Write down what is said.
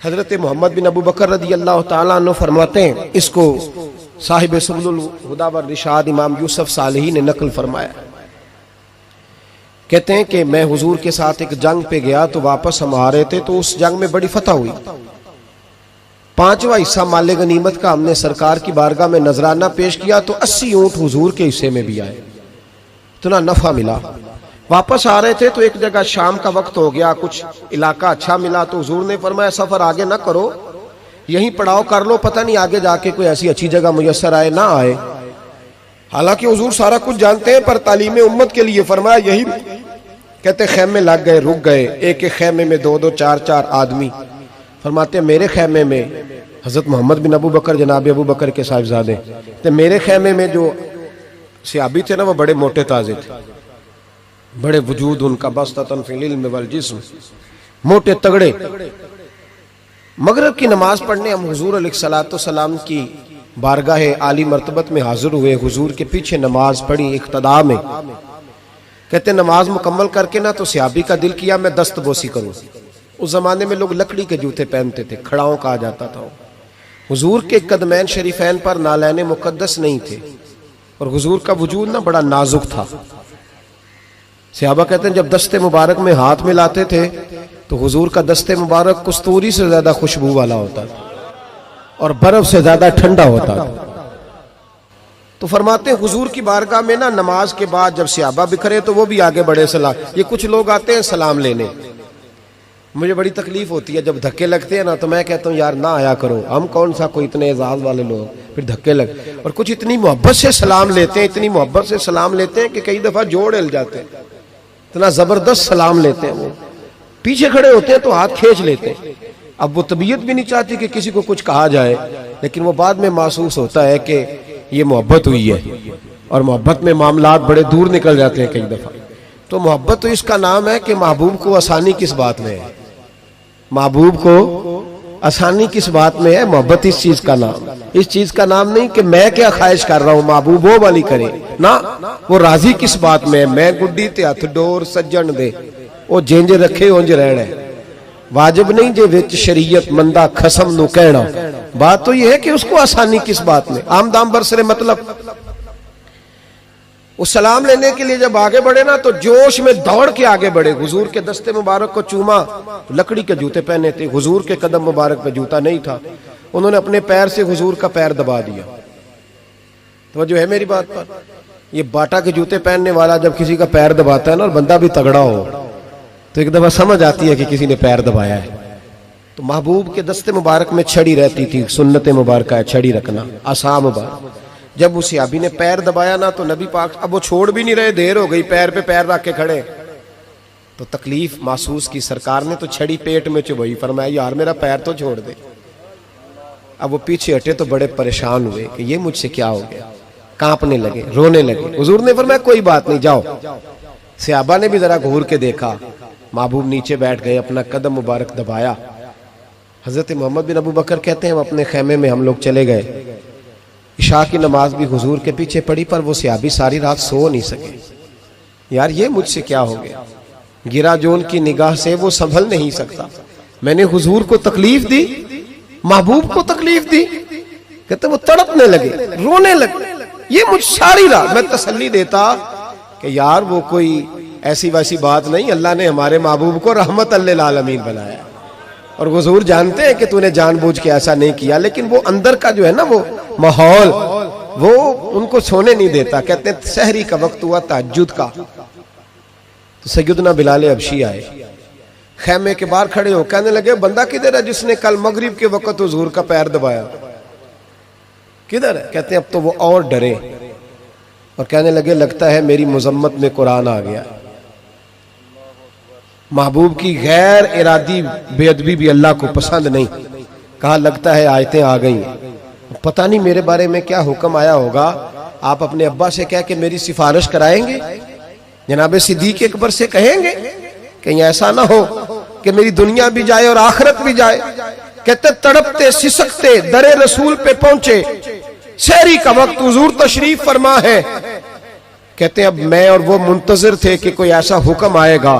حضرت محمد بن ابو بکر رضی اللہ تعالیٰ عنہ فرماتے ہیں، اس کو صاحب سبل الہدی والرشاد امام یوسف صالحی نے نقل فرمایا، کہتے ہیں کہ میں حضور کے ساتھ ایک جنگ پہ گیا تو واپس ہم آ رہے تھے تو اس جنگ میں بڑی فتح ہوئی، 5واں حصہ مال غنیمت کا ہم نے سرکار کی بارگاہ میں نذرانہ پیش کیا تو 80 اونٹ حضور کے حصے میں بھی آئے، اتنا نفع ملا۔ واپس آ رہے تھے تو ایک جگہ شام کا وقت ہو گیا، کچھ علاقہ اچھا ملا تو حضور نے فرمایا سفر آگے نہ کرو، یہیں پڑاؤ کر لو، پتہ نہیں آگے جا کے کوئی ایسی اچھی جگہ میسر آئے نہ آئے۔ حالانکہ حضور سارا کچھ جانتے ہیں پر تعلیم امت کے لیے فرمایا یہی، کہتے خیمے لگ گئے، رک گئے، ایک ایک خیمے میں 2 4 آدمی۔ فرماتے ہیں میرے خیمے میں حضرت محمد بن ابو بکر جناب ابو بکر کے صاحبزادے، تو میرے خیمے میں جو صحابی تھے نا وہ بڑے موٹے تازے تھے، بڑے وجود ان کا بسطۃ فی العلم والجسم، موٹے تگڑے۔ مغرب کی نماز پڑھنے ہم حضور علیہ الصلوۃ والسلام کی بارگاہ عالی مرتبت میں حاضر ہوئے، حضور کے پیچھے نماز پڑھی اقتداء میں۔ کہتے نماز مکمل کر کے نا تو صحابی کا دل کیا میں دست بوسی کروں۔ اس زمانے میں لوگ لکڑی کے جوتے پہنتے تھے، کھڑاؤں کہا جاتا تھا۔ حضور کے قدمین شریفین پر نالین مقدس نہیں تھے اور حضور کا وجود نا بڑا نازک تھا۔ صحابہ کہتے ہیں جب دست مبارک میں ہاتھ ملاتے تھے تو حضور کا دست مبارک کستوری سے زیادہ خوشبو والا ہوتا تھا اور برف سے زیادہ ٹھنڈا ہوتا تھا۔ تو فرماتے ہیں حضور کی بارگاہ میں نا نماز کے بعد جب صحابہ بکھرے تو وہ بھی آگے بڑھے سلام، یہ کچھ لوگ آتے ہیں سلام لینے، مجھے بڑی تکلیف ہوتی ہے جب دھکے لگتے ہیں نا تو میں کہتا ہوں یار نہ آیا کرو، ہم کون سا کوئی اتنے اعزاز والے لوگ، پھر دھکے لگ، اور کچھ اتنی محبت سے سلام لیتے ہیں، اتنی محبت سے سلام لیتے ہیں کہ کئی دفعہ جوڑ ہل جاتے ہیں، اتنا زبردست سلام لیتے ہیں۔ وہ پیچھے کھڑے ہوتے ہیں تو ہاتھ کھینچ لیتے ہیں، اب وہ طبیعت بھی نہیں چاہتی کہ کسی کو کچھ کہا جائے، لیکن وہ بعد میں محسوس ہوتا ہے کہ یہ محبت ہوئی ہے، اور محبت میں معاملات بڑے دور نکل جاتے ہیں کئی دفعہ۔ تو محبت تو اس کا نام ہے کہ محبوب کو آسانی کس بات میں ہے، محبوب کو آسانی کس بات میں ہے، محبت اس چیز کا نام، اس چیز کا نام نہیں کہ میں کیا خواہش کر رہا ہوں محبوب وہ والی کرے، نہ وہ راضی کس بات میں ہے، میں گڈی تے ہتھ ڈور سجن دے وہ جینج رکھے اونج رہنا ہے، واجب نہیں جے وچ شریعت مندہ خسم نو کہنا، بات تو یہ ہے کہ اس کو آسانی کس بات میں، عام دام برسرے مطلب۔ وہ سلام لینے کے لیے جب آگے بڑھے نا تو جوش میں دوڑ کے آگے بڑھے، حضور کے دست مبارک کو چوما، لکڑی کے جوتے پہنے تھے، حضور کے قدم مبارک پہ جوتا نہیں تھا، انہوں نے اپنے پیر سے حضور کا پیر دبا دیا۔ توجہ ہے میری بات پر؟ یہ باٹا کے جوتے پہننے والا جب کسی کا پیر دباتا ہے نا اور بندہ بھی تگڑا ہو تو ایک دفعہ سمجھ آتی ہے کہ کسی نے پیر دبایا ہے۔ تو محبوب کے دست مبارک میں چھڑی رہتی تھی، سنت مبارکہ ہے چھڑی رکھنا، عصا مبارک۔ جب اس صحابی نے پیر دبایا نا تو نبی پاک اب وہ چھوڑ بھی نہیں رہے، دیر ہو گئی، پیر پہ پیر رکھ کے کھڑے، تو تکلیف محسوس کی، سرکار نے تو چھڑی پیٹ میں چبھائی، فرمایا یار میرا پیر تو چھوڑ دے۔ اب وہ پیچھے ہٹے تو بڑے پریشان ہوئے کہ یہ مجھ سے کیا ہو گیا، کانپنے لگے، رونے لگے۔ حضور نے فرمایا کوئی بات نہیں جاؤ۔ صحابہ نے بھی ذرا گھور کے دیکھا، محبوب نیچے بیٹھ گئے، اپنا قدم مبارک دبایا۔ حضرت محمد بن ابو بکر کہتے ہیں ہم اپنے خیمے میں ہم لوگ چلے گئے، عشاء کی نماز بھی حضور کے پیچھے پڑھی پر وہ صحابی ساری رات سو نہیں سکے، یار یہ مجھ سے کیا ہو گیا، گرا جو ان کی نگاہ سے وہ سنبھل نہیں سکتا، میں نے حضور کو تکلیف دی، محبوب کو تکلیف دی، کہتے وہ تڑپنے لگے، رونے لگے، یہ مجھ ساری رات۔ میں تسلی دیتا کہ یار وہ کوئی ایسی ویسی بات نہیں، اللہ نے ہمارے محبوب کو رحمت للعالمین بنایا، اور حضور جانتے ہیں کہ تو نے جان بوجھ کے ایسا نہیں کیا، لیکن وہ اندر کا جو ہے نا وہ ماحول وہ ان کو سونے نہیں دیتا۔ کہتے ہیں سحری کا وقت ہوا تہجد کا تو سیدنا بلال حبشی آئے، خیمے کے باہر کھڑے ہو کہنے لگے بندہ کدھر ہے جس نے کل مغرب کے وقت حضور کا پیر دبایا، کدھر ہے؟ کہتے ہیں اب تو وہ اور ڈرے اور کہنے لگے لگتا ہے میری مذمت میں قرآن آ گیا، محبوب کی غیر ارادی بے ادبی بھی اللہ کو پسند نہیں، کہا لگتا ہے آیتیں آ گئی، پتہ نہیں میرے بارے میں کیا حکم آیا ہوگا، آپ اپنے ابا سے کہہ کے میری سفارش کرائیں گے، جناب صدیق اکبر سے کہیں گے، کہیں ایسا نہ ہو کہ میری دنیا بھی جائے اور آخرت بھی جائے۔ کہتے تڑپتے سسکتے در رسول پہ پہنچے، سحری کا وقت حضور تشریف فرما ہے، کہتے اب میں اور وہ منتظر تھے کہ کوئی ایسا حکم آئے گا،